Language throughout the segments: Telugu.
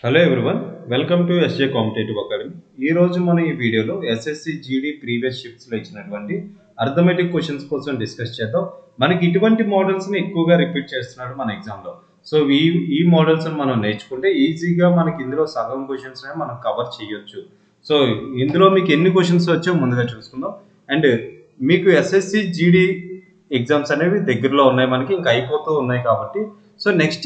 Hello everyone, welcome to SJ competitive academy. ఈ రోజు మనం ఈ వీడియోలో ఎస్ఎస్సి జీడీ ప్రీవియస్ షిఫ్ట్స్లో ఇచ్చినటువంటి అర్థమెటిక్ క్వశ్చన్స్ కోసం డిస్కస్ చేద్దాం. మనకి ఇటువంటి మోడల్స్ని ఎక్కువగా రిపీట్ చేస్తున్నాడు మన ఎగ్జామ్లో. సో ఈ మోడల్స్ని మనం నేర్చుకుంటే ఈజీగా మనకి ఇందులో సగం క్వశ్చన్స్ మనం కవర్ చేయొచ్చు. సో ఇందులో మీకు ఎన్ని క్వశ్చన్స్ వచ్చో ముందుగా చూసుకుందాం. అండ్ మీకు ఎస్ఎస్సి జీడీ ఎగ్జామ్స్ అనేవి దగ్గరలో ఉన్నాయి, మనకి ఇంకా అయిపోతూ ఉన్నాయి కాబట్టి సో నెక్స్ట్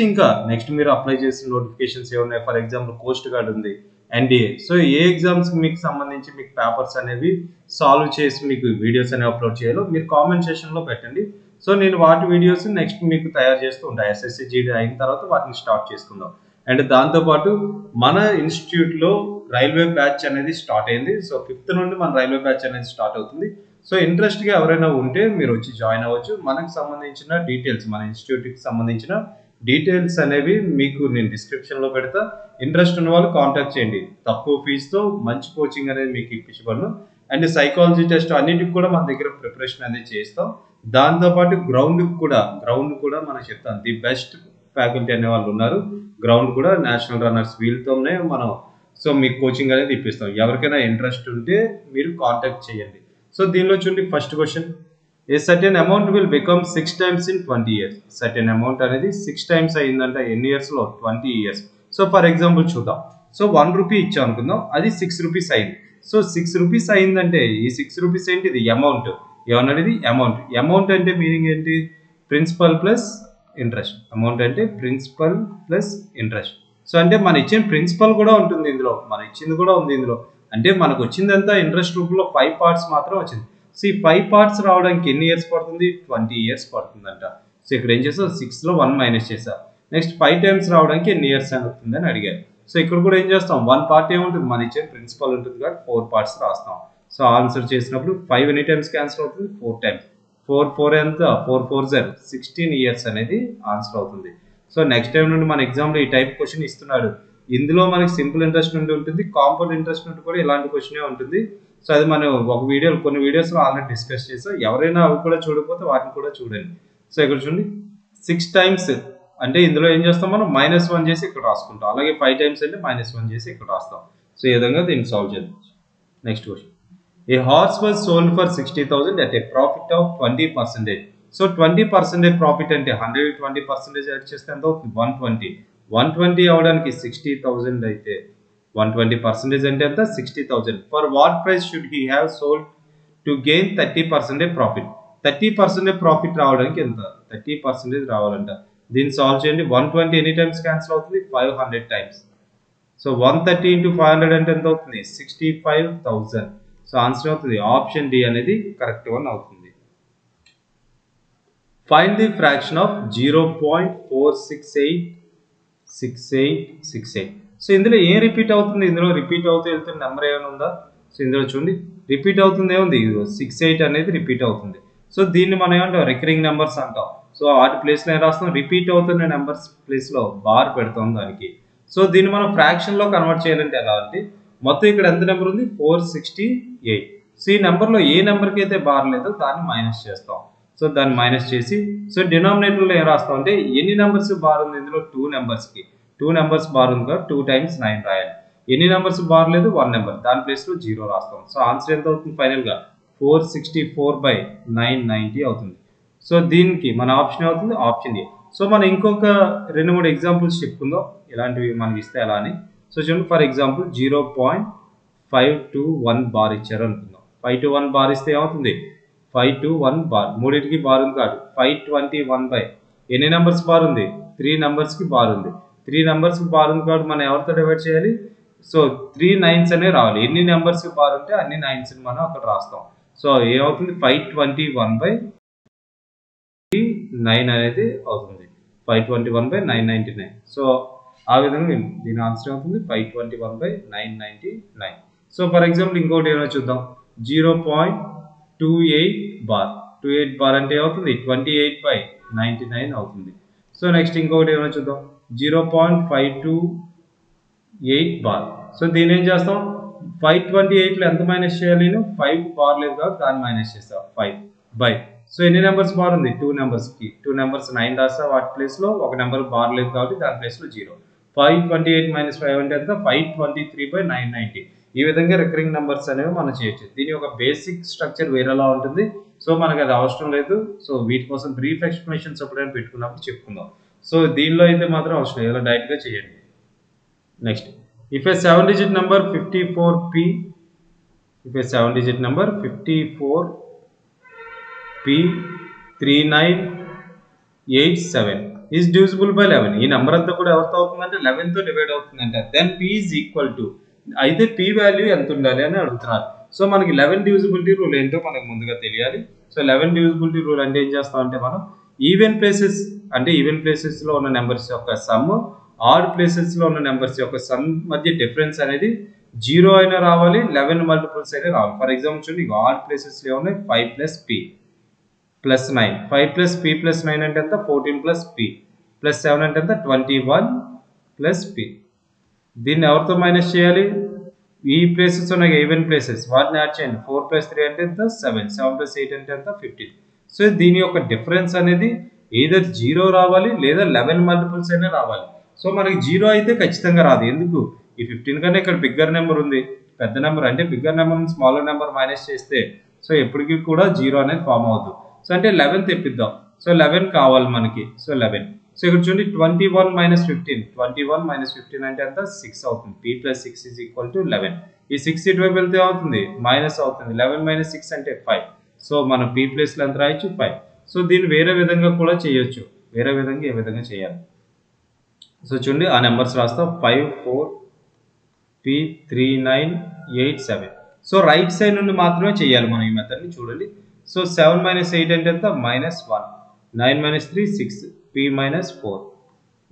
మీరు అప్లై చేసిన నోటిఫికేషన్స్ ఏమున్నాయి. ఫర్ ఎగ్జాంపుల్ కోస్ట్ గార్డ్ ఉంది, ఎన్డీఏ. సో ఏ ఎగ్జామ్స్ మీకు సంబంధించి మీకు పేపర్స్ అనేవి సాల్వ్ చేసి మీకు వీడియోస్ అనేవి అప్లోడ్ చేయాలో మీరు కామెంట్ సెక్షన్లో పెట్టండి. సో నేను వాటి వీడియోస్ నెక్స్ట్ మీకు తయారు చేస్తూ ఉంటాను. ఎస్ఎస్సి జీడీ అయిన తర్వాత వాటిని స్టార్ట్ చేసుకుందాం. అండ్ దాంతోపాటు మన ఇన్స్టిట్యూట్లో రైల్వే బ్యాచ్ అనేది స్టార్ట్ అయింది. సో 5th నుండి మన రైల్వే బ్యాచ్ అనేది స్టార్ట్ అవుతుంది. సో ఇంట్రెస్ట్గా ఎవరైనా ఉంటే మీరు వచ్చి జాయిన్ అవ్వచ్చు. మనకు సంబంధించిన డీటెయిల్స్, మన ఇన్స్టిట్యూట్కి సంబంధించిన డీటెయిల్స్ అనేవి మీకు నేను డిస్క్రిప్షన్లో పెడతా. ఇంట్రెస్ట్ ఉన్న వాళ్ళు కాంటాక్ట్ చేయండి. తక్కువ ఫీజుతో మంచి కోచింగ్ అనేది మీకు ఇప్పించబడను. అండ్ సైకాలజీ టెస్ట్ అన్నిటికి కూడా మన దగ్గర ప్రిపరేషన్ అనేది చేస్తాం. దాంతోపాటు గ్రౌండ్ కూడా మనం చెప్తాం. ది బెస్ట్ ఫ్యాకల్టీ అనే వాళ్ళు ఉన్నారు. గ్రౌండ్ కూడా నేషనల్ రన్నర్స్ వీళ్ళతోనే మనం సో మీకు కోచింగ్ అనేది ఇప్పిస్తాం. ఎవరికైనా ఇంట్రెస్ట్ ఉంటే మీరు కాంటాక్ట్ చేయండి. సో దీనిలో చూడండి, first question, a certain amount will become 6 times in 20 years. Certain amount అనేది 6 times అయిందంటే ఎన్ని ఇయర్స్లో? 20 years. సో ఫర్ ఎగ్జాంపుల్ చూద్దాం. సో 1 రూపీ ఇచ్చాం అనుకుందాం, అది 6 rupees అయింది. సో 6 rupees అయిందంటే ఈ 6 rupees ఏంటి? ఇది అమౌంట్. ఏమన్నది? అమౌంట్ అంటే మీనింగ్ ఏంటి? Principal plus interest. అమౌంట్ అంటే ప్రిన్సిపల్ ప్లస్ ఇంట్రెస్ట్. సో అంటే మన ఇచ్చిన ప్రిన్సిపల్ కూడా ఉంటుంది ఇందులో, మన ఇచ్చింది కూడా ఉంది ఇందులో. అంటే మనకు వచ్చిందంతా ఇంట్రెస్ట్ రూపంలో 5 parts మాత్రం వచ్చింది. సో ఈ 5 parts రావడానికి ఎన్ని ఇయర్స్ పడుతుంది? 20 years పడుతుందంట. సో ఇక్కడ ఏం చేసావు? 6లో 1 మైనస్ చేసా. నెక్స్ట్ 5 times రావడానికి ఎన్ని ఇయర్స్ అవుతుంది అని అడిగారు. సో ఇక్కడ కూడా ఏం చేస్తాం? 1 part ఏముంటుంది? మన ఇచ్చే ప్రిన్సిపల్ ఉంటుంది కాబట్టి 4 parts రాస్తాం. సో ఆన్సర్ చేసినప్పుడు 5 ఎన్ని టైమ్స్ క్యాన్సిల్ అవుతుంది? 4 times. 4 ఎంత? 4 4 0 16 years అనేది ఆన్సర్ అవుతుంది. సో నెక్స్ట్ టైం నుండి మన ఎగ్జామ్లో ఈ టైప్ క్వశ్చన్ ఇస్తున్నాడు. ఇందులో మనకి సింపుల్ ఇంట్రెస్ట్ నుండి ఉంటుంది, కాంపౌండ్ ఇంట్రెస్ట్ నుండి కూడా ఇలాంటి క్వశ్చనే ఉంటుంది. సో అది మనం కొన్ని వీడియోస్లో ఆల్రెడీ డిస్కస్ చేసాం. ఎవరైనా అవి కూడా చూడకపోతే వాటిని కూడా చూడండి. సో ఇక్కడ చూడండి, 6 times అంటే ఇందులో ఏం చేస్తాం? మనం -1 చేసి ఇక్కడ రాసుకుంటాం. అలాగే 5 times అంటే -1 చేసి ఇక్కడ రాస్తాం. సో ఈ విధంగా దీన్ని సాల్వ్ చేద్దాం. Next question, A horse was sold for 60,000 at a profit of 20%. So 20% profit అంటే 120% యాడ్ చేస్తే ఎంత అవుతుంది? 120. 120 అవడానికి 60,000 అయితే 120% అంటే ఎంత? 60,000. For what price should he have sold to gain 30% profit? 30% profit రావడానికి ఎంత? 30% రావాలంట. దీన్ని సాల్వ్ చేయండి. 120 ఎన్ని టైమ్స్ క్యాన్సిల్ అవుతుంది? 500 times. సో 130 into 500 అంటే ఎంత అవుతుంది? 65,000. సో ఆన్సర్ అవుతుంది ఆప్షన్ డి అనేది కరెక్ట్ వన్ అవుతుంది. Find the fraction of 0.4686868. So ఇందులో ఏం రిపీట్ అవుతుంది? ఇందులో రిపీట్ అవుతూ వెళ్తున్న నెంబర్ ఏమైనా ఉందా? సో ఇందులో చూడండి, రిపీట్ అవుతుంది ఏముంది? 68 అనేది రిపీట్ అవుతుంది. సో దీన్ని మనం ఏమంటాం? రికరింగ్ నెంబర్స్ అంటాం. సో వాటి ప్లేస్లో ఏం రాస్తాం? రిపీట్ అవుతున్న నెంబర్స్ ప్లేస్లో బార్ పెడతాం దానికి. సో దీన్ని మనం ఫ్రాక్షన్లో కన్వర్ట్ చేయాలంటే ఎలా అంటే, మొత్తం ఇక్కడ ఎంత నెంబర్ ఉంది? 468. సో ఈ నెంబర్లో ఏ నెంబర్కి అయితే బార్ లేదో దాన్ని మైనస్ చేస్తాం. సో దాన్ని మైనస్ చేసి సో డినామినేటర్లో ఏం రాస్తాం అంటే, ఎన్ని నెంబర్స్ బార్ ఉంది? ఇందులో 2 నెంబర్స్కి 2 నెంబర్స్ బార్ ఉంది కాబట్టి 2 times 9 రాయాలి. ఎన్ని నెంబర్స్ బార్ లేదు? 1 నెంబర్. దాని ప్లేస్లో 0 రాస్తాం. సో ఆన్సర్ ఎంత అవుతుంది ఫైనల్గా? 464/990 అవుతుంది. సో దీనికి మన ఆప్షన్ అవుతుంది ఆప్షన్ ఏ. సో మనం ఇంకొక 2-3 ఎగ్జాంపుల్స్ చెప్పుకుందాం ఇలాంటివి మనకి ఇస్తే ఎలా అని. సో చూడండి, ఫర్ ఎగ్జాంపుల్ 0.521 బార్ ఇచ్చారు అనుకుందాం. 521 బార్ ఇస్తే ఏమవుతుంది? 521 బార్. మూడింటికి బార్ ఉంది కాదు. 521 ఎన్ని నెంబర్స్ బార్ ఉంది? 3 నెంబర్స్కి బార్ ఉంది. 3 నెంబర్స్కి బార్ ఉంది కాబట్టి మనం ఎవరితో డివైడ్ చేయాలి? సో 3 9s అనే రావాలి. ఎన్ని నెంబర్స్కి బార్ ఉంటే అన్ని 9s మనం అక్కడ రాస్తాం. సో ఏమవుతుంది? 521/9 అనేది అవుతుంది. 521/999. సో ఆ విధంగా దీని ఆన్సర్ అవుతుంది 521/999. సో ఫర్ ఎగ్జాంపుల్ ఇంకోటి ఏమైనా చూద్దాం. 0.28 బార్. 28 బార్ అంటే ఏమవుతుంది? 28/99 అవుతుంది. సో నెక్స్ట్ ఇంకొకటి ఏమైనా చూద్దాం. 0.528 బార్. సో దీని ఏం చేస్తాం? 528లో ఎంత మైనస్ చేయాలి? నేను 5 బార్ లేదు కాబట్టి దాన్ని మైనస్ చేస్తాను. 5 సో ఎన్ని నెంబర్స్ బార్ ఉంది? 2 నెంబర్స్కి 2 నెంబర్స్ 9 రాస్తా. వాటి ప్లేస్లో ఒక నెంబర్ బార్ లేదు కాబట్టి దాని ప్లేస్లో 0. 528 మైనస్ 5 అంటే ఎంత 523/990. ఈ విధంగా రికరింగ్ నెంబర్స్ అనేవి మనం చేయొచ్చు. దీని యొక్క బేసిక్ స్ట్రక్చర్ వేరేలా ఉంటుంది. సో మనకు అది అవసరం లేదు. సో వీటి కోసం బ్రీఫ్ ఎక్స్ప్లెనేషన్స్ ఎప్పుడైనా పెట్టుకున్నప్పుడు చెప్పుకుందాం. సో దీనిలో అయితే మాత్రం అవసరం లేదు, ఇలా డైరెక్ట్గా చేయండి. Next, if a 7-digit number 54p, if a 7-digit number 54p3987 is divisible by 11. ఈ నెంబర్ అంతా కూడా ఎవరితో అవుతుందంటే 11 తో డివైడ్ అవుతుందంట. Then p is equal to, అయితే p వాల్యూ ఎంత ఉండాలి అని అడుగుతున్నారు. సో మనకి 11 డివిజిబిలిటీ రూల్ ఏంటో మనకు ముందుగా తెలియాలి. సో 11 డివిజిబిలిటీ రూల్ అంటే ఏం చేస్తామంటే మనం ఈవెన్ ప్లేసెస్ అంటే ఈవెన్ ప్లేసెస్ లో ఉన్న నెంబర్స్ యొక్క సమ్, ఆడ్ ప్లేసెస్ లో ఉన్న నెంబర్స్ యొక్క సమ్ మధ్య డిఫరెన్స్ అనేది 0 అయినా రావాలి, 11 మల్టిపుల్స్ అయినా రావాలి. ఫర్ ఎగ్జాంపుల్ చూడండి, ఆడ్ ప్లేసెస్ లో ఉన్నాయి 5 + p + 9, 5 + p + 9 అంటే ఎంత 14 + p + 7 అంటే ఎంత 21 + p. దీన్ని ఎవరితో మైనస్ చేయాలి? ఈ ప్లేసెస్ ఉన్నాయి ఈవెన్ ప్లేసెస్, వాటిని యాడ్ చేయండి. 4 + 3 అంటే ఎంత 7, 7 + 8 అంటే ఎంత 15. సో దీని యొక్క డిఫరెన్స్ అనేది ఏదర్ 0 రావాలి లేదా 11 మల్టిపుల్స్ అయినా రావాలి. సో మనకి 0 అయితే ఖచ్చితంగా రాదు. ఎందుకు? ఈ 15 కన్నా ఇక్కడ బిగ్గర్ నెంబర్ ఉంది, పెద్ద నెంబర్ అంటే బిగ్గర్ నెంబర్ నుంచి స్మాలర్ నెంబర్ మైనస్ చేస్తే సో ఎప్పటికీ కూడా 0 అనేది ఫామ్ అవుతుంది. సో అంటే 11 తెప్పిద్దాం. సో 11 కావాలి మనకి. సో 11. సో ఇక్కడ చూడండి 21 - 15, 21 - 15 అంటే ఎంత 6 అవుతుంది. p + 6 = 11. ఈ 6 ఇటువైపు వెళ్తే అవుతుంది మైనస్ అవుతుంది. 11 - 6 అంటే 5. సో మనం p ప్లేస్లో ఎంత రాయొచ్చు 5. సో దీన్ని వేరే విధంగా కూడా చేయొచ్చు. వేరే విధంగా ఏ విధంగా చేయాలి? సో చూడండి, ఆ నెంబర్స్ రాస్తాం 54p3987. సో రైట్ సైడ్ నుండి మాత్రమే చేయాలి మనం ఈ మెథడ్ని. చూడండి, సో 7 - 8 అంటే ఎంత -1, 9 - 3 6, p - 4.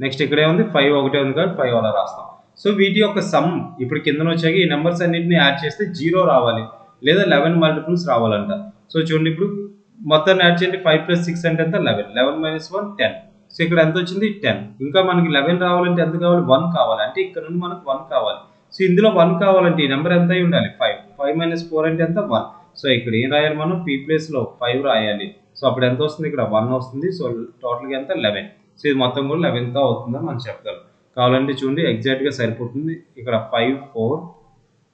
నెక్స్ట్ ఇక్కడ ఏముంది 5 ఒకటే ఉంది కాబట్టి 5 అలా రాస్తాం. సో వీటి యొక్క సమ్ ఇప్పుడు కిందన వచ్చాక ఈ నెంబర్స్ అన్నింటినీ యాడ్ చేస్తే 0 రావాలి లేదా 11 మల్టిపుల్స్ రావాలంట. సో చూడండి, ఇప్పుడు మొత్తాన్ని యాడ్ చేయండి. 5 + 6 అంటే ఎంత 11, 11 - 1 10. సో ఇక్కడ ఎంత వచ్చింది 10. ఇంకా మనకి 11 రావాలంటే ఎంత కావాలి 1 కావాలి. అంటే ఇక్కడ నుండి మనకు 1 కావాలి. సో ఇందులో 1 కావాలంటే ఈ నెంబర్ ఎంత అయి ఉండాలి 5. 5 - 4 అంటే ఎంత 1. సో ఇక్కడ ఏం రాయాలి మనం p ప్లేస్లో 5 రాయాలి. సో అప్పుడు ఎంత వస్తుంది ఇక్కడ 1 వస్తుంది. సో టోటల్గా ఎంత 11. సో ఇది మొత్తం కూడా 11తో అవుతుందని మనం చెప్పగలం. కావాలంటే చూడండి ఎగ్జాక్ట్గా సరిపోతుంది. ఇక్కడ 5 4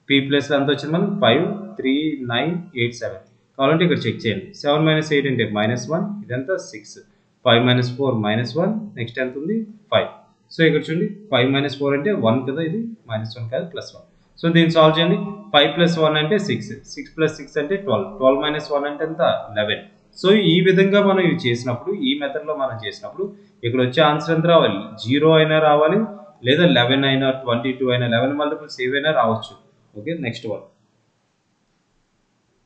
p ప్లేస్లో ఎంత వచ్చింది మనం 53987. కావాలంటే ఇక్కడ చెక్ చేయండి. 7 - 8 అంటే -1, ఇదంతా 6. 5 - 4 -1, నెక్స్ట్ ఎంత ఉంది 5. సో ఇక్కడ చూడండి 5 - 4 అంటే 1 కదా, ఇది -1 కాదు +1. సో దీన్ని సాల్వ్ చేయండి. 5 + 1 అంటే 6, 6 + 6 అంటే 12, 12 - 1 అంటే ఎంత 11. సో ఈ విధంగా మనం ఇవి చేసినప్పుడు, ఈ మెథడ్లో మనం చేసినప్పుడు ఇక్కడ వచ్చే ఆన్సర్ ఎంత రావాలి 0 అయినా రావాలి లేదా 11 అయినా 22 అయినా 11 మల్టిపుల్స్ ఏవైనా రావచ్చు. Okay, next one.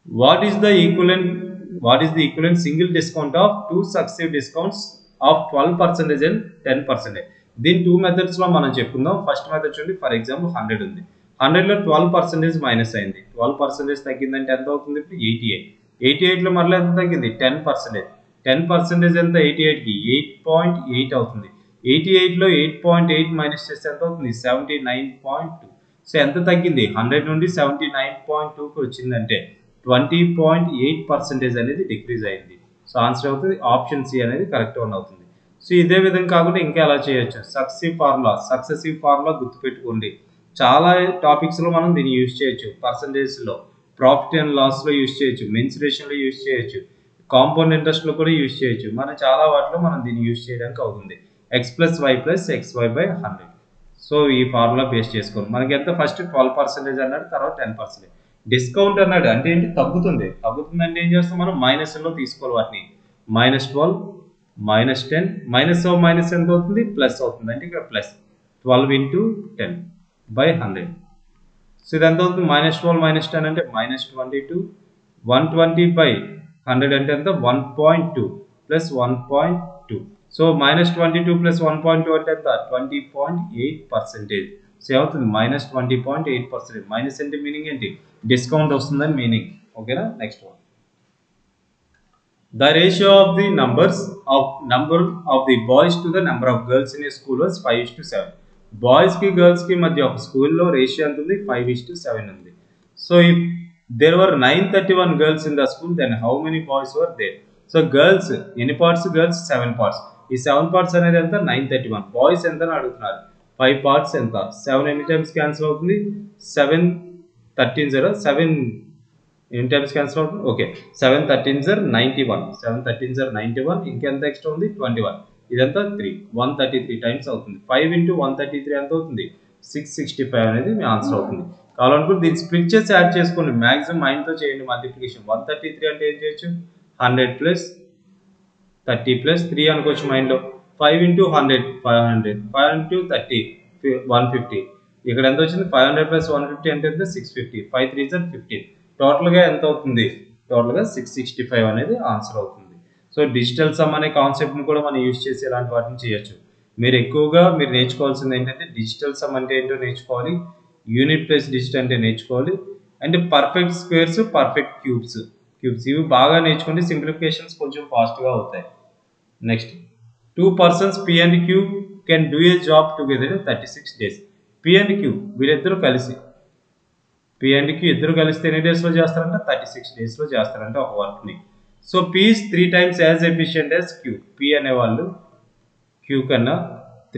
What is the equivalent single discount of two successive discounts of 12% and 10%? దీని 2 మెథడ్స్ లో మనం చెప్పుకుందాం. ఫస్ట్ మెథడ్ చూడండి, ఫర్ ఎగ్జాంపుల్ 100 ఉంది. 100లో 12% మైనస్ అయింది. 12% తగ్గిందంటే ఎంత అవుతుంది ఇప్పుడు 88. 88 లో మళ్ళీ ఎంత తగ్గింది 10%. 10% ఎంత 88కి 8.8 అవుతుంది. 88లో 8.8 మైనస్ చేస్తే ఎంత అవుతుంది 79.2. సో ఎంత తగ్గింది 100 నుండి 79.2కి వచ్చిందంటే 20.8% అనేది డిక్రీజ్ అయింది. సో ఆన్సర్ అవుతుంది ఆప్షన్ సి అనేది కరెక్ట్ వన్ అవుతుంది. సో ఇదే విధంగా కాకుండా ఇంకా ఎలా చేయొచ్చు, సక్సెసివ్ ఫార్ములా గుర్తుపెట్టుకోండి. చాలా టాపిక్స్లో మనం దీన్ని యూజ్ చేయొచ్చు. పర్సంటేజ్లో, ప్రాఫిట్ అండ్ లాస్లో యూజ్ చేయొచ్చు, మెన్సురేషన్లో యూజ్ చేయొచ్చు, కాంపౌండ్ ఇంట్రెస్ట్లో కూడా యూజ్ చేయొచ్చు. మన చాలా వాటిలో మనం దీన్ని యూజ్ చేయడానికి అవుతుంది. x + y + xy/100. సో ఈ ఫార్ములా బేస్ చేసుకోండి. మనకి ఎంత ఫస్ట్ 12% అన్నాడు, తర్వాత 10%. డిస్కౌంట్ అన్నాడు అంటే ఏంటి, తగ్గుతుంది అంటే ఏం చేస్తాం మనం మైనస్లో తీసుకోవాలి వాటిని. -12 -10 మైనస్ ఎంత అవుతుంది ప్లస్ అవుతుంది. అంటే ఇక్కడ ప్లస్ 12 × 10/100. సో ఇది ఎంత అవుతుంది -12 - 10 అంటే -22. 120/100 అంటే ఎంత 1.2 + 1.2. సో -22 + 1.2 అంటే ఎంత 20.8%. సో అవుతుంది -20.8%. మైనస్ అంటే మీనింగ్ ఏంటి, డిస్కౌంట్ వస్తుందని మీనింగ్. ఓకేనా, next one. The ratio of the number of the boys to the number of girls in a school was 5:7. Boys కి గర్ల్స్ కి మధ్య ఒక స్కూల్లో రేషియో ఎంత ఉంది 5:7 ఉంది. So if there were 931 girls in the school, then how many boys were there? So girls ఎన్ని పార్ట్స్, గర్ల్స్ 7 పార్ట్స్. ఈ 7 పార్ట్స్ అనేది ఎంత 931. బాయ్స్ ఎంత అని అడుగుతున్నారు. 5 పార్ట్స్ ఎంత 7 ఎన్ని టైమ్స్ క్యాన్సిల్ అవుతుంది 7 13 0 7 ఎన్ని టైమ్స్ క్యాన్సిల్ అవుతుంది ఓకే 7 13 0 91 7 13 0 91 ఇంకెంత ఎక్స్ట్రా ఉంది 21 ఇదంతా 3 133 టైమ్స్ అవుతుంది 5 into 133 ఎంత అవుతుంది 665 అనేది మీ ఆన్సర్ అవుతుంది కావాలనుకుంటే దీన్ని స్ప్లిట్ చేసి యాడ్ చేసుకోండి మాక్సిమం మైండ్తో చేయండి మల్టిప్లికేషన్ 133 అంటే ఏం చేయొచ్చు 100 ప్లస్ 30 ప్లస్ 3 అనుకోవచ్చు మైండ్లో 5 into 100 500 5 into 30 150 ఇక్కడ ఎంత వచ్చింది 500 ప్లస్ 150 అంటే 650 5 3 is 15 టోటల్గా ఎంత అవుతుంది టోటల్గా 665 అనేది ఆన్సర్ అవుతుంది సో డిజిటల్ సమ్ అనే కాన్సెప్ట్ని కూడా మనం యూజ్ చేసి ఇలాంటి వాటిని చేయొచ్చు మీరు ఎక్కువగా మీరు నేర్చుకోవాల్సింది ఏంటంటే డిజిటల్ సమ్ అంటే ఏంటో నేర్చుకోవాలి యూనిట్ ప్లస్ డిజిట్ అంటే నేర్చుకోవాలి and perfect squares perfect cubes ఇవి బాగా నేర్చుకుంటే సింప్లిఫికేషన్స్ కొంచెం ఫాస్ట్గా అవుతాయి next 2 persons P and Q can do a job together in 36 days P and Q వీళ్ళిద్దరూ కలిసి P and Q ఇద్దరు కలిస్తే ఎన్ని డేస్లో చేస్తారంటే 36 డేస్లో చేస్తారంటే ఒక వర్క్ని so P is 3 times as efficient as Q P అనేవాళ్ళు Q కన్నా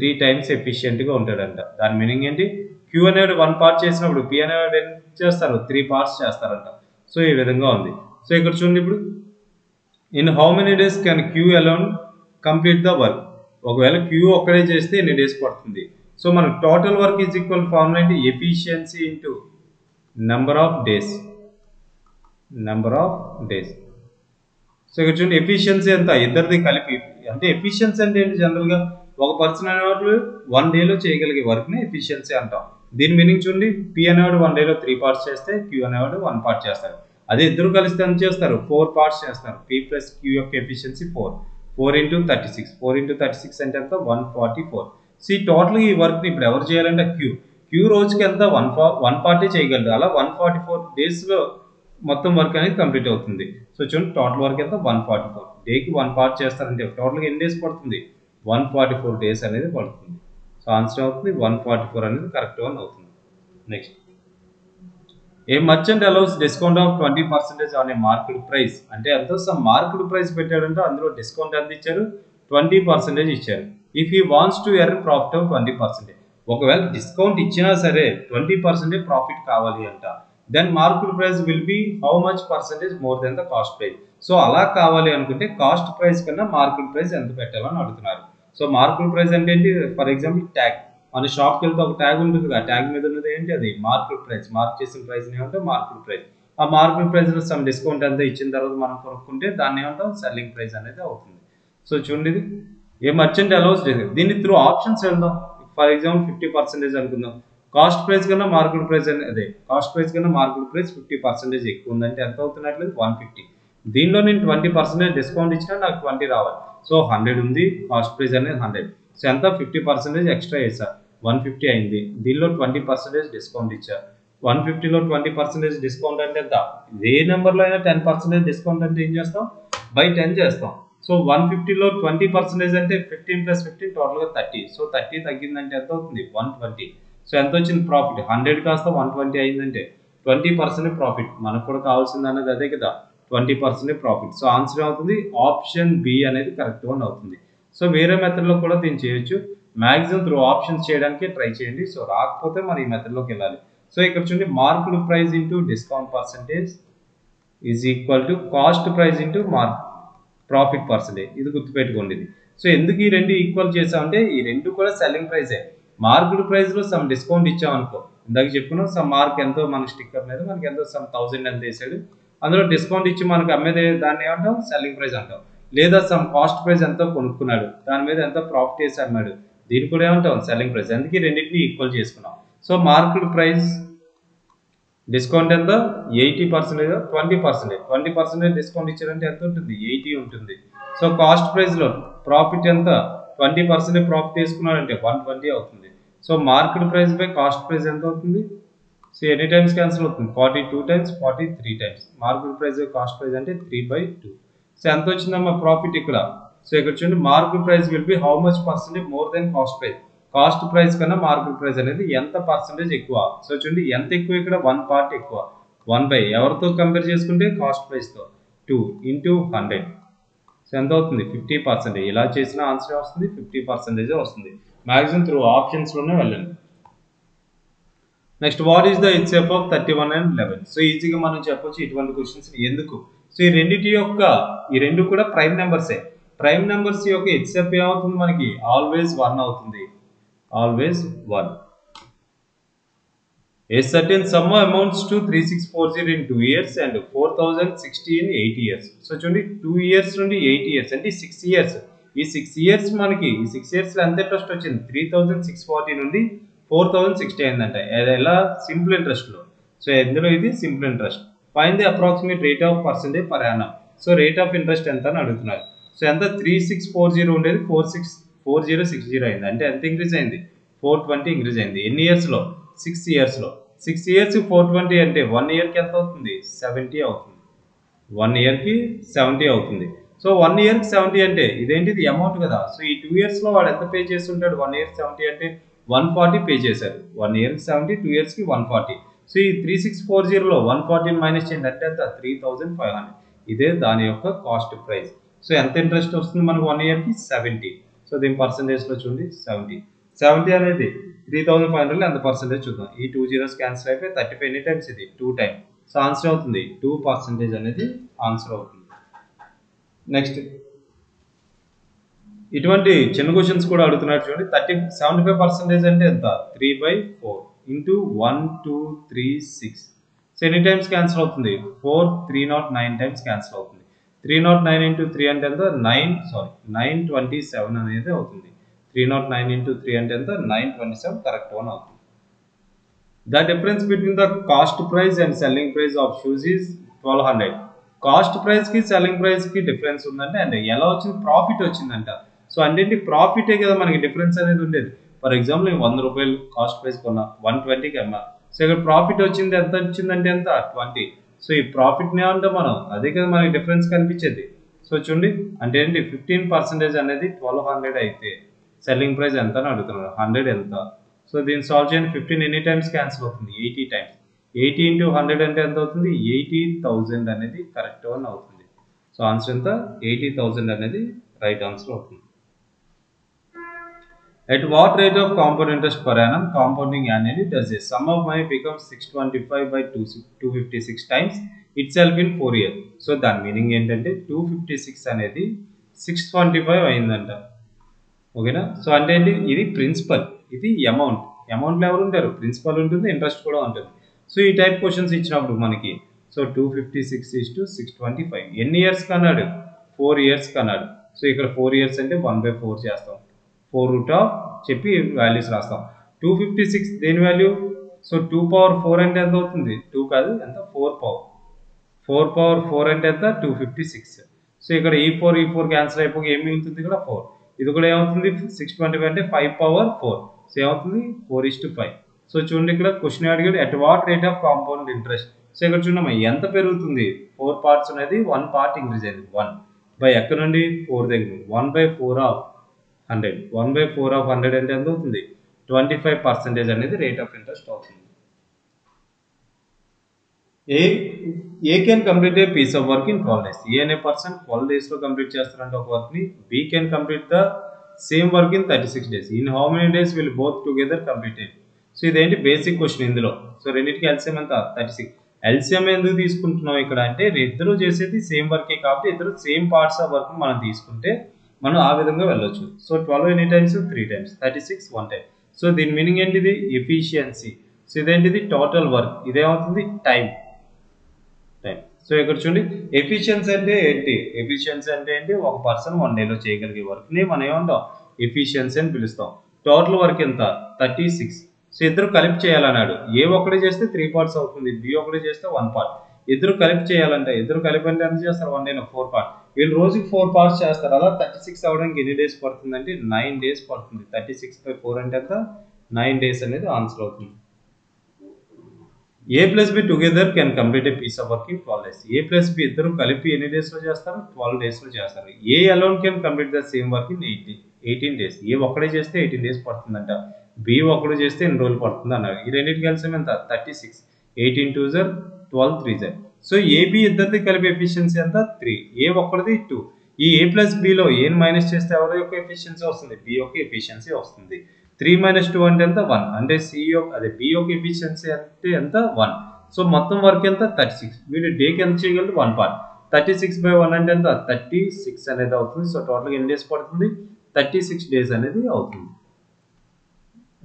3 times ఎఫిషియెంట్గా ఉంటాడంట దాని మీనింగ్ ఏంటి Q అనేవాడు 1 part చేసినప్పుడు P అనేవాడు ఏం చేస్తారు 3 parts చేస్తారంట సో ఈ విధంగా ఉంది సో ఇక్కడ చూడండి ఇప్పుడు in how many days can Q alone complete the work ఒకవేళ Q ఒక్కడే చేస్తే ఎన్ని డేస్ పడుతుంది సో మనకు total work is equal formula ఏంటి efficiency into number of days so ఇక్కడ చూడండి ఎఫిషియన్సీ ఎంత ఇద్దరిది కలిపి అంటే ఎఫిషియన్సీ అంటే ఏంటి జనరల్గా ఒక పర్సన్ అనేవాళ్ళు 1 డేలో చేయగలిగే వర్క్ని ఎఫిషియన్సీ అంటాం దీని మీనింగ్ చూడండి P అనేవాడు 1 డేలో 3 parts చేస్తే Q అనేవాడు 1 part చేస్తారు అదే ఇద్దరు కలిస్తే ఎంత చేస్తారు 4 parts చేస్తారు P ప్లస్ Q యొక్క ఎఫిషియన్సీ 4 into 36 అంటే ఎంత 144 సి టోటల్ ఈ వర్క్ని ఇప్పుడు ఎవరు చేయాలంటే Q రోజుకి ఎంత 1 పార్టీ చేయగలరు అలా 144 డేస్లో మొత్తం వర్క్ అనేది కంప్లీట్ అవుతుంది సో చూడండి టోటల్ వర్క్ ఎంత 144 డేకి 1 part చేస్తారంటే టోటల్గా ఎన్ని డేస్ పడుతుంది 144 డేస్ అనేది పడుతుంది సో ఆన్సర్ అవుతుంది 144 అనేది కరెక్ట్ వన్ అవుతుంది next A merchant allows discount of 20% on a market price అంటే ఎంతో సమ్ మార్కెట్ ప్రైస్ పెట్టాడంటే అందులో డిస్కౌంట్ ఎంత ఇచ్చారు 20% ఇచ్చారు if he wants to earn profit of 20% ఒకవేళ డిస్కౌంట్ ఇచ్చినా సరే 20% ప్రాఫిట్ కావాలి అంట then market price will be how much percentage more than the cost price so అలా కావాలి అనుకుంటే కాస్ట్ ప్రైస్ కన్నా మార్కెట్ ప్రైస్ ఎంత పెట్టాలని అడుగుతున్నారు సో మార్కెట్ ప్రైస్ అంటే ఏంటి ఫర్ ఎగ్జాంపుల్ ట్యాగ్ మన షాప్కి వెళ్తే ఒక ట్యాగ్ ఉంటుంది ఆ ట్యాగ్ మీద ఉన్నది ఏంటి అది మార్కెట్ ప్రైస్ మార్క్ చేసిన ప్రైస్ ఏమంటే మార్కెట్ ప్రైస్ ఆ మార్కెట్ ప్రైస్లో సమ్ డిస్కౌంట్ అంతా ఇచ్చిన తర్వాత మనం కొనుక్కుంటే దాన్ని ఏమంటాం సెల్లింగ్ ప్రైస్ అనేది అవుతుంది సో చూడండి ఇది ఏ మర్చెంట్ అలౌస్ దీన్ని త్రూ ఆప్షన్స్ వెళ్దాం ఫర్ ఎగ్జాంపుల్ 50% అనుకుందాం కాస్ట్ ప్రైస్ కన్నా మార్కెట్ ప్రైస్ అదే కాస్ట్ ప్రైస్ కన్నా మార్కెట్ ప్రైస్ 50% ఎక్కువ ఉందంటే ఎంత అవుతున్నట్లేదు 150 దీనిలో నేను 20% డిస్కౌంట్ ఇచ్చినా నాకు 20 రావాలి సో 100 ఉంది కాస్ట్ ప్రైస్ అనేది 100 సో ఎంత 50% ఎక్స్ట్రా వేసా 150 అయింది దీనిలో 20% డిస్కౌంట్ ఇచ్చా 150లో 20% డిస్కౌంట్ అంటే ఎంత ఏ నెంబర్లో అయినా 10% డిస్కౌంట్ అంటే ఏం చేస్తాం బై 10 చేస్తాం సో 150లో 20% అంటే 15 ప్లస్ 15 టోటల్గా 30 సో 30 తగ్గిందంటే ఎంత అవుతుంది 120 సో ఎంత వచ్చింది ప్రాఫిట్ 100 కాస్త 120 అయిందంటే 20% ప్రాఫిట్ మనకు కూడా కావాల్సింది అనేది అదే కదా 20% ప్రాఫిట్ సో ఆన్సర్ అవుతుంది ఆప్షన్ బి అనేది కరెక్ట్ వన్ అవుతుంది సో వేరే మెథడ్లో కూడా దీన్ని చేయొచ్చు మ్యాక్సిమం త్రూ ఆప్షన్స్ చేయడానికి ట్రై చేయండి సో రాకపోతే మనం ఈ మెథడ్లోకి వెళ్ళాలి సో ఇక్కడ చూడండి market price into discount percentage is equal to cost price into profit percentage ఇది గుర్తుపెట్టుకోండి ఇది సో ఎందుకు ఈ రెండు ఈక్వల్ చేసామంటే ఈ రెండు కూడా సెల్లింగ్ ప్రైసే మార్కెట్ ప్రైస్లో సమ్ డిస్కౌంట్ ఇచ్చామనుకో ఇందాక చెప్పుకున్నాం సమ్ మార్క్ ఎంతో మన స్టిక్కర్ మీద మనకి ఎంతో సమ్ 1000 ఎంత వేసాడు అందులో డిస్కౌంట్ ఇచ్చి మనకు అమ్మేది దాన్ని ఏమంటాం సెల్లింగ్ ప్రైస్ అంటాం లేదా సమ్ కాస్ట్ ప్రైస్ ఎంతో కొనుక్కున్నాడు దాని మీద ఎంతో ప్రాఫిట్ వేసి అమ్మాడు దీన్ని కూడా ఏమంటాం సెల్లింగ్ ప్రైస్ అందుకే రెండింటిని ఈక్వల్ చేసుకున్నాం సో మార్కెట్ ప్రైస్ డిస్కౌంట్ ఎంత 80% 20% డిస్కౌంట్ ఇచ్చారంటే ఎంత ఉంటుంది 80 ఉంటుంది సో కాస్ట్ ప్రైస్లో ప్రాఫిట్ ఎంత 20% ప్రాఫిట్ తీసుకున్నాడంటే 120 అవుతుంది so market price by cost price ఎంత అవుతుంది సో ఎన్ని టైమ్స్ క్యాన్సిల్ అవుతుంది 42 times 43 times market price cost price అంటే 3/2 సో ఎంత వచ్చిందమ్మా ప్రాఫిట్ ఇక్కడ సో ఇక్కడ చూడండి market price will be how much percentage more then cost price కన్నా మార్కెట్ ప్రైస్ అనేది ఎంత పర్సెంటేజ్ ఎక్కువ సో చూడండి ఎంత ఎక్కువ ఇక్కడ 1 పార్ట్ ఎక్కువ 1 ఎవరితో కంపేర్ చేసుకుంటే కాస్ట్ ప్రైస్తో 2 into 100 సో ఎంత అవుతుంది 50% ఇలా చేసిన ఆన్సర్ వస్తుంది 50% వస్తుంది మ్యాక్సిమం త్రూ ఆప్షన్స్లోనే వెళ్ళండి. Next what is the HCF of 31 and 11? So ఈజీగా మనం చెప్పొచ్చు ఇటువంటి క్వశ్చన్స్ ఎందుకు. సో ఈ రెండు కూడా ప్రైమ్ నెంబర్సే. ప్రైమ్ నెంబర్స్ యొక్క హెచ్సిఎఫ్ ఏమవుతుంది మనకి ఆల్వేస్ 1 అవుతుంది. Always 1. A certain sum amounts to 3640 in 2 years and 4060 in 8 years. So చూడండి 2 years నుండి 8 years అంటే 6 years. ఈ 6 years మనకి ఈ 6 years లో ఎంత ఇంట్రెస్ట్ వచ్చింది 3640 నుండి 4060 అయిందంట. ఎలా సింపుల్ ఇంట్రెస్ట్ లో. సో ఎందులో ఇది simple interest. Find the approximate rate of percentage per annum. So rate of interest ఎంత అని అడుగుతున్నారు. సో ఎంత 3640 ఉండేది 4060 అయింది. అంటే ఎంత ఇంక్రీజ్ అయింది 420 ఇంక్రీజ్ అయింది. ఎన్ని ఇయర్స్ లో 6 years లో. 6 years 420 అంటే 1 year కి ఎంత అవుతుంది 70 అవుతుంది. 1 year కి 70 అవుతుంది. సో 1 year కి 70 అంటే ఇదేంటిది అమౌంట్ కదా. సో ఈ 2 years లో వాడు ఎంత పే చేస్తుంటాడు 1 year 70 అంటే 140 పే చేశారు. 1 year కి 70 2 years కి 140. సో ఈ 3640లో 140 మైనస్ చేయండి అంటే ఎంత 3500. ఇదే దాని యొక్క కాస్ట్ ప్రైస్. సో ఎంత ఇంట్రెస్ట్ వస్తుంది మనకు 1 year కి 70. సో దీని పర్సంటేజ్ లో చూడండి 70 అనేది 3500 ఎంత పర్సెంటేజ్ చూద్దాం. ఈ 2 zeros క్యాన్సిల్ అయిపోయి 35 ఎన్ని టైమ్స్ ఇది 2 times. సో ఆన్సర్ అవుతుంది 2% అనేది ఆన్సర్ అవుతుంది. నెక్స్ట్ ఇటువంటి చిన్న క్వశ్చన్స్ కూడా అడుగుతున్నారు చూడండి. 75% అంటే ఎంత 3/4 ఇంటూ 1 2 3 6. సో ఎన్ని టైమ్స్ క్యాన్సిల్ అవుతుంది 309 టైమ్స్ క్యాన్సిల్ అవుతుంది. 309 ఇంటూ 3 అంటే ఎంత 927 అనేది అవుతుంది. 309 into 3 అంటే ఎంత 927 కరెక్ట్ వన్ అవుతుంది. The difference between the cost price and selling price of shoes is 1200. Cost price కి సెల్లింగ్ ప్రైస్ కి డిఫరెన్స్ ఉందంటే అంటే ఎలా వచ్చింది ప్రాఫిట్ వచ్చిందంట. సో అంటే ప్రాఫిటే కదా మనకి డిఫరెన్స్ అనేది ఉండేది. ఫర్ ఎగ్జాంపుల్ నేను 100 రూపాయలు కాస్ట్ ప్రైస్ కొన్నా 120కి అమ్మా. సో ఇక్కడ ప్రాఫిట్ వచ్చింది ఎంత వచ్చిందంటే ఎంత 20. సో ఈ ప్రాఫిట్ నే అంటే మనం అదే కదా మనకి డిఫరెన్స్ కనిపించేది. సో చూడండి అంటే ఏంటి 15% అనేది 1200 అయితే సెల్లింగ్ ప్రైస్ ఎంత అని అడుగుతున్నారు 100 ఎంత. సో దీన్ని సాల్వ్ చేయండి 15 ఎన్ని టైమ్స్ క్యాన్సిల్ అవుతుంది 80 టైమ్స్. 80 into 100 అంటే ఎంత అవుతుంది 80,000 అనేది కరెక్ట్ వన్ అవుతుంది. సో ఆన్సర్ ఎంత 80,000 అనేది రైట్ ఆన్సర్ అవుతుంది. At what rate of compound interest per annum compounding annually does a sum of money become 625 by 256 times itself in 4 years? So దాని మీనింగ్ ఏంటంటే 256 అనేది 625 అయిందంట. ఓకేనా. సో అంటే ఏంటి ఇది ప్రిన్సిపల్ ఇది అమౌంట్లో ఎవరు ఉంటారు ప్రిన్సిపల్ ఉంటుంది ఇంట్రెస్ట్ కూడా ఉంటుంది. సో ఈ టైప్ క్వశ్చన్స్ ఇచ్చినప్పుడు మనకి సో 256 is to 625 ఎన్ని ఇయర్స్ కన్నాడు 4 years కన్నాడు. సో ఇక్కడ 4 years అంటే 1/4 చేస్తాం 4 root of చెప్పి వాల్యూస్ రాస్తాం. 256 దేని వాల్యూ సో 2 power 4 అంటే ఎంత అవుతుంది 2 కాదు ఎంత 4 power 4 అంటే ఎంత 256. సో ఇక్కడ ఈ 4 క్యాన్సిల్ అయిపోయి ఏం మిగులుతుంది ఇక్కడ 4. ఇది కూడా ఏమవుతుంది 625 అంటే 5 power 4. సో ఏమవుతుంది 4:5. సో చూడండి ఇక్కడ క్వశ్చన్ అడిగాడు at what rate of compound interest. So ఇక్కడ చూడమ్మా ఎంత పెరుగుతుంది 4 parts అనేది 1 part ఇంక్రీజ్ అయింది 1 బై ఎక్కడ నుండి 4 దగ్గర 1/4 of 100. 1/4 of 100 అంటే ఎంత అవుతుంది 25% అనేది రేట్ ఆఫ్ ఇంట్రెస్ట్ అవుతుంది. A can complete a piece of work in 12 days. A అనే పర్సన్ 12 days లో కంప్లీట్ చేస్తారంటే ఒక వర్క్ ని. B can complete the same work in 36 days. In how many days will both together completed. So ఇదేంటి బేసిక్ క్వశ్చన్ ఇందులో. సో రెండింటికి ఎల్సిఎం ఎంత 36. ఎల్సిఎం ఎందుకు తీసుకుంటున్నాం ఇక్కడ అంటే ఇద్దరు చేసేది సేమ్ వర్కే కాబట్టి ఇద్దరు సేమ్ పార్ట్స్ ఆఫ్ వర్క్ మనం తీసుకుంటే మనం ఆ విధంగా వెళ్ళొచ్చు. సో 12 ఎన్ని టైమ్స్ 3 times 36 1 time. సో దీని మీనింగ్ ఏంటిది ఎఫిషియన్సీ. సో ఇదేంటిది టోటల్ వర్క్ ఇదేమవుతుంది టైం. సో ఇక్కడ చూడండి ఎఫిషియన్సీ అంటే ఏంటి ఒక పర్సన్ 1 day లో చేయగలిగే వర్క్ ని మనం ఏమంటాం ఎఫిషియన్సీ అని పిలుస్తాం. టోటల్ వర్క్ ఎంత 36. సో ఇద్దరు కలిపి చేయాలన్నాడు. ఏ ఒక్కడే చేస్తే 3 parts అవుతుంది బి ఒకటే చేస్తే 1 part. ఇద్దరు కలిపి చేయాలంటే ఇద్దరు కలిపి అంటే ఎంత చేస్తారు 1 day లో 4 parts. వీళ్ళు రోజుకి 4 parts చేస్తారు. అలా 36 అవడానికి ఎన్ని డేస్ పడుతుంది అంటే 9 days పడుతుంది. 36/4 అంటే ఎంత 9 days అనేది ఆన్సర్ అవుతుంది. A plus B together can complete a piece of work in 12 days. A plus B ఇద్దరు కలిపి ఎన్ని డేస్ లో చేస్తారు 12 days లో చేస్తారు. A alone can complete the same work in 18 days. A ఒక్కడే చేస్తే 18 days పడుతుందంట. B ఒక్కడే చేస్తే ఎన్ని రోజులు పడుతుంది అన్నారు. ఈ రెండింటికి కలిసి ఎంత 36. 18 2s are 12 3s are. So AB ఇద్దరిది కలిపి ఎఫిషియన్సీ ఎంత 3. A ఒక్కడిది 2. ఈ a ప్లస్ బిలో ఏని మైనస్ చేస్తే ఎవరి యొక్క ఎఫిషియన్సీ వస్తుంది, బి యొక్క ఎఫిషియన్సీ వస్తుంది. 3 - 2 అంటే ఎంత 1, అంటే సి యొక్క అదే బి యొక్క ఎఫిషియన్సీ అంటే ఎంత 1. సో మొత్తం వర్క్ ఎంత 36. వీడు డేకి ఎంత చేయగలరు 1 పార్ట్. 36/1 అంటే ఎంత 36 అనేది అవుతుంది. సో టోటల్గా ఎన్ని డేస్ పడుతుంది 36 డేస్ అనేది అవుతుంది.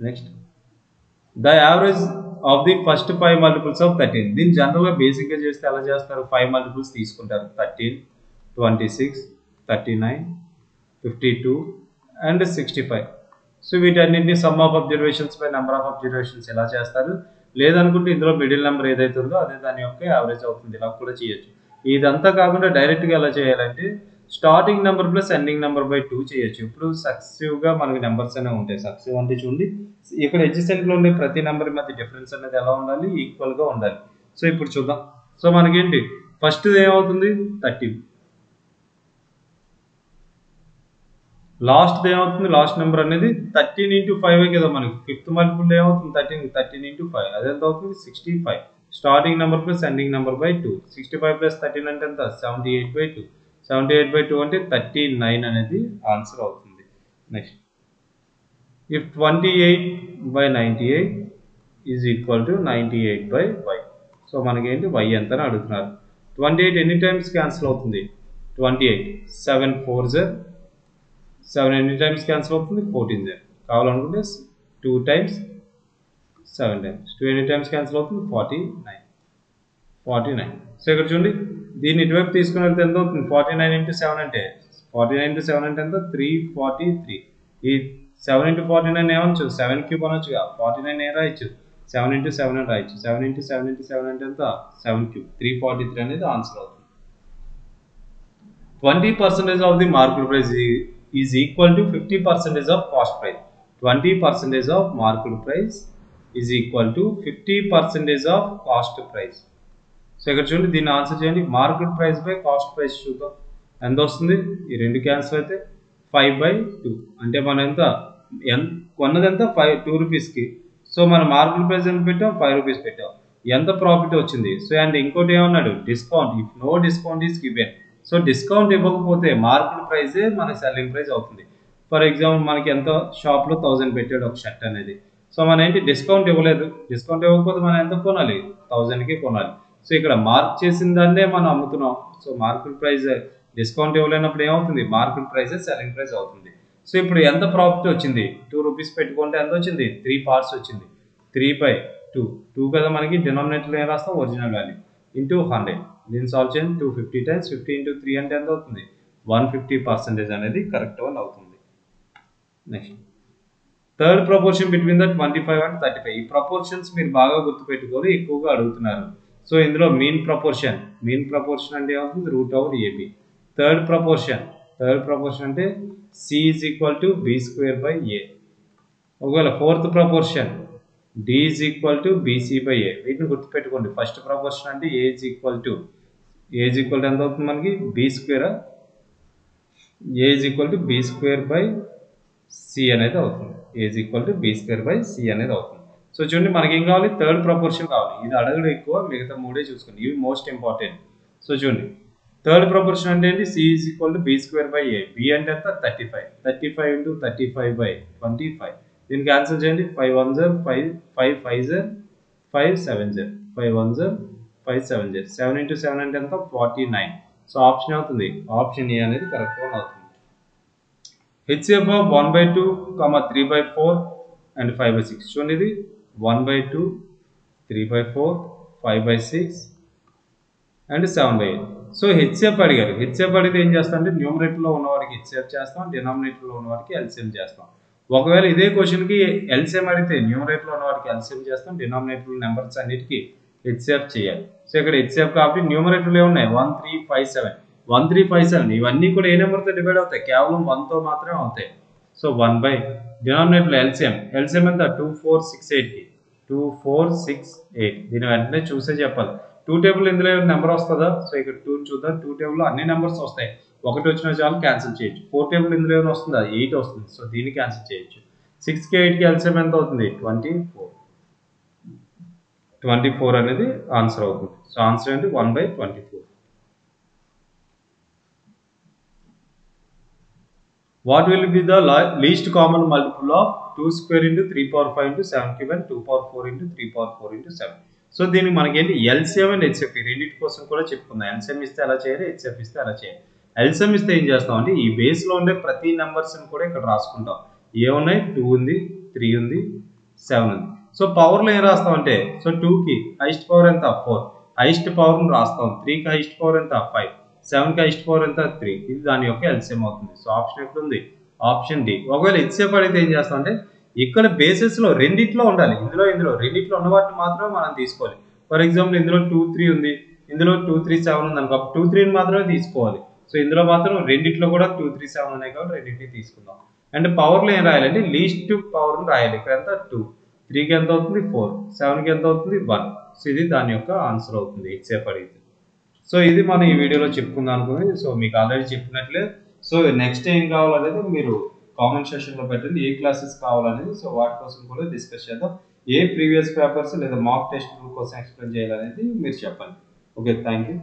Next the average of the first 5 multiples of 13. దీన్ని జనరల్గా బేసిక్గా చేస్తే ఎలా చేస్తారు, 5 మల్టిపుల్స్ తీసుకుంటారు. 13, 26, 39, 52 అండ్ 65. సో వీటన్నింటినీ some of observations by number of observations ఎలా చేస్తారు. లేదనుకుంటే ఇందులో మిడిల్ నెంబర్ ఏదైతే ఉందో అదే దాని యొక్క యావరేజ్ అవుతుంది. ఇలా కూడా చేయొచ్చు. ఇదంతా కాకుండా డైరెక్ట్గా ఎలా చేయాలంటే starting number plus ending number by 2 చేయొచ్చు. ఇప్పుడు సక్సెసివ్గా మనకి నెంబర్స్ అనేవి ఉంటాయి. సక్సెసివ్ అంటే చూడండి ఇక్కడ ఎడ్జసెంట్లో ఉండే ప్రతి నెంబర్ మధ్య డిఫరెన్స్ అనేది ఎలా ఉండాలి, ఈక్వల్గా ఉండాలి. సో ఇప్పుడు చూద్దాం. సో మనకేంటి ఫస్ట్ ఏమవుతుంది 13, లాస్ట్ ఏమవుతుంది, లాస్ట్ నెంబర్ అనేది 13 × 5 కదా మనకి. ఫిఫ్త్ మల్టిపుల్ ఏమవుతుంది 13 × 5 అదెంత అవుతుంది 65. Starting number plus ending number by 2. 65 + 13 అంటే ఎంత 78/2. 78/2 అంటే 39 అనేది ఆన్సర్ అవుతుంది. Next if 28/98 is equal to 98/y. So మనకేంటి y ఎంత అని అడుగుతున్నారు. 28 ఎన్ని టైమ్స్ క్యాన్సిల్ అవుతుంది 28. 7 4s, 7 ఎన్ని టైమ్స్ క్యాన్సిల్ అవుతుంది 14s. కావాలనుకుంటే 2 టైమ్స్ 7 టైమ్స్. 2 ఎన్ని టైమ్స్ క్యాన్సిల్ అవుతుంది 49. సో ఇక్కడ చూడండి దీన్ని ఇటువైపు తీసుకుని వెళ్తే ఎంత అవుతుంది 49 × 7 అంటే 49 × 7 అంటే ఎంత 343. ఈ 7 × 49 ఏమనొచ్చు 7³ అనొచ్చుగా. 49 ఏం రాయొచ్చు 7 × 7 అని రాయొచ్చు. 7 × 7 × 7 అంటే ఎంత 7³ 343 అనేది ఆన్సర్ అవుతుంది. 20% of the market price is equal to 50% of cost price. 20% of market price is equal to 50% of cost price. So ఇక్కడ చూడండి దీన్ని ఆన్సర్ చేయండి. Market price by cost price చూద్దాం ఎంత వస్తుంది. ఈ రెండు క్యాన్సిల్ అయితే 5/2 అంటే మనం ఎంత కొన్నది ఎంత 2 రూపీస్కి. సో మన మార్కెట్ ప్రైస్ ఎంత పెట్టాం 5 రూపీస్ పెట్టాం. ఎంత ప్రాఫిట్ వచ్చింది. సో అండ్ ఇంకోటి ఏమన్నాడు discount. If no discount is given. So discount ఇవ్వకపోతే మార్కెట్ ప్రైజే మన సెల్లింగ్ ప్రైస్ అవుతుంది. ఫర్ ఎగ్జాంపుల్ మనకి ఎంత షాప్లో 1000 పెట్టాడు ఒక షర్ట్ అనేది. సో మన ఏంటి డిస్కౌంట్ ఇవ్వలేదు. డిస్కౌంట్ ఇవ్వకపోతే మనం ఎంత కొనాలి 1000కి కొనాలి. సో ఇక్కడ మార్క్ చేసిన దాన్నే మనం అమ్ముతున్నాం. సో మార్కెట్ ప్రైస్ డిస్కౌంట్ ఇవ్వలేనప్పుడు ఏమవుతుంది మార్కెట్ ప్రైసే సెల్లింగ్ ప్రైస్ అవుతుంది. సో ఇప్పుడు ఎంత ప్రాఫిట్ వచ్చింది 2 రూపీస్ పెట్టుకుంటే ఎంత వచ్చింది 3 పార్ట్స్ వచ్చింది. 3/2 2 కదా మనకి డినామినేటర్లో ఏం రాస్తాం ఒరిజినల్ వాల్యూ ఇంటూ 100. దీన్ని సాల్వ్ చేయండి 250 టైమ్స్ 50 × 3 అంటే ఎంత అవుతుంది 150% అనేది కరెక్ట్ వన్ అవుతుంది. Next third proportion between the 25 and 35. ఈ ప్రపోర్షన్స్ మీరు బాగా గుర్తుపెట్టుకొని ఎక్కువగా అడుగుతున్నారు. సో ఇందులో మీన్ ప్రపోర్షన్ అంటే ఏమవుతుంది √AB. థర్డ్ ప్రపోర్షన్ అంటే C is equal to B²/A. ఒకవేళ fourth proportion D is equal to BC/A. వీటిని గుర్తుపెట్టుకోండి. ఫస్ట్ ప్రపోర్షన్ అంటే A ఈజ్ ఈక్వల్ టు ఎంత అవుతుంది మనకి B². A is equal to B²/C అనేది అవుతుంది. A is equal to B²/C అనేది అవుతుంది. సో చూడండి మనకి ఏం కావాలి థర్డ్ ప్రపోర్షన్ కావాలి. ఇది అడగడం ఎక్కువ, మిగతా మూడే చూసుకోండి, ఇవి మోస్ట్ ఇంపార్టెంట్. సో చూడండి థర్డ్ ప్రపోర్షన్ అంటే ఏంటి C is equal to B²/A. B అంటే ఎంత 35. 35 × 35/25. దీనికి ఆన్సర్ చేయండి 5 1s 5 5 5s 5 7s 5 1s 5 7s 7 × 7 అంటే ఎంత 49. సో ఆప్షన్ అవుతుంది ఆప్షన్ ఏ అనేది కరెక్ట్ వన్ అవుతుంది. HCF of 1/2, 3/4 and 5/6. చూడండి ఇది 1/2, 3/4, 5/6 అండ్ 7/8. సో HCF అడిగారు. HCF అడిగితే ఏం చేస్తాం అంటే న్యూమరేటర్లో ఉన్న వారికి HCF చేస్తాం, డినామినేటర్లో ఉన్న వారికి LCM చేస్తాం. ఒకవేళ ఇదే క్వశ్చన్కి LCM అడిగితే న్యూమరేటర్లో ఉన్న వారికి LCM చేస్తాం, డినామినేటర్ నెంబర్స్ అన్నిటికీ HCF చేయాలి. సో ఇక్కడ HCF కాబట్టి న్యూమరేటర్లో ఏమున్నాయి 1 3 5 7 1 3 5 7 ఇవన్నీ కూడా ఏ నెంబర్తో డివైడ్ అవుతాయి కేవలం 1తో మాత్రమే అవుతాయి. సో 1 డినామినేటర్లో LCM ఎంత 2 4 6 8కి 2 4 6 8. దీని వెంటనే చూసే చెప్పాలి. 2 టేబుల్ ఇందులో నెంబర్ వస్తుందా. సో ఇక్కడ 2 చూద్దాం. 2 టేబుల్లో అన్ని నెంబర్స్ వస్తాయి. ఒకటి వచ్చిన చాలు క్యాన్సిల్ చేయొచ్చు. 4 టేబుల్ ఇందులో ఏమైనా వస్తుందా 8 వస్తుంది. సో దీన్ని క్యాన్సిల్ చేయొచ్చు. 6కి 8కి LCM ఎంత అవుతుంది 24 అనేది ఆన్సర్ అవుతుంది. సో ఆన్సర్ ఏంటి 1/24. What will be the least common multiple of 2 square into 3 power 5 into 7 given 2 power 4 into 3 power 4 into 7. So దీనికి మనకి ఏంటి ఎల్సిఎం అండ్ హెచ్ఎఫ్ రెండింటి కోసం కూడా చెప్పుకుందాం. ఎల్సిఎం ఇస్తే అలా చేయాలి, హెచ్ఎఫ్ ఇస్తే అలా చేయాలి. ఎల్సిఎం ఇస్తే ఏం చేస్తాం అంటే ఈ బేస్లో ఉండే ప్రతి నెంబర్స్ని కూడా ఇక్కడ రాసుకుంటాం. ఏ ఉన్నాయి 2 ఉంది, 3 ఉంది, 7 ఉంది. సో పవర్లో ఏం రాస్తాం అంటే సో 2కి హైయెస్ట్ పవర్ ఎంత 4, హైయెస్ట్ పవర్ని రాస్తాం. 3కి హైయెస్ట్ పవర్ ఎంత 5, 7కి హైయెస్ట్ పవర్ ఎంత 3. ఇది దాని యొక్క ఎల్సిఎం అవుతుంది. సో ఆప్షన్ ఎక్కడ ఉంది? Option D. ఒకవేళ హెచ్సిఎఫ్ అడిగితే ఏం చేస్తాం అంటే ఇక్కడ బేసెస్లో రెండిట్లో ఉండాలి. ఇందులో రెండిట్లో ఉన్న వాటిని మాత్రమే మనం తీసుకోవాలి. ఫర్ ఎగ్జాంపుల్ ఇందులో 2, 3 ఉంది, ఇందులో 2, 3, 7 ఉంది అనుకో, 2, 3ని మాత్రమే తీసుకోవాలి. సో ఇందులో మాత్రం రెండిట్లో కూడా 2, 3, 7 ఉన్నాయి కాబట్టి రెండింటిని తీసుకుందాం. అండ్ పవర్లో ఏం రాయాలంటే లీస్ట్ పవర్ని రాయాలి. ఇక్కడ ఎంత 2, 3కి ఎంత అవుతుంది 4, 7కి ఎంత అవుతుంది 1. సో ఇది దాని యొక్క ఆన్సర్ అవుతుంది హెచ్సిఎఫ్ అడిగితే. సో ఇది మనం ఈ వీడియోలో చెప్పుకుందాం అనుకుంది. సో మీకు ఆల్రెడీ చెప్పినట్లే సో నెక్స్ట్ ఏం కావాలనేది మీరు కామెంట్ సెక్షన్లో పెట్టండి. ఏ క్లాసెస్ కావాలనేది. సో వాటి కోసం కూడా డిస్కస్ చేద్దాం. ఏ ప్రీవియస్ పేపర్స్ లేదా మాక్ టెస్ట్ కోసం ఎక్స్ప్లెయిన్ చేయాలనేది మీరు చెప్పండి. Okay, thank you.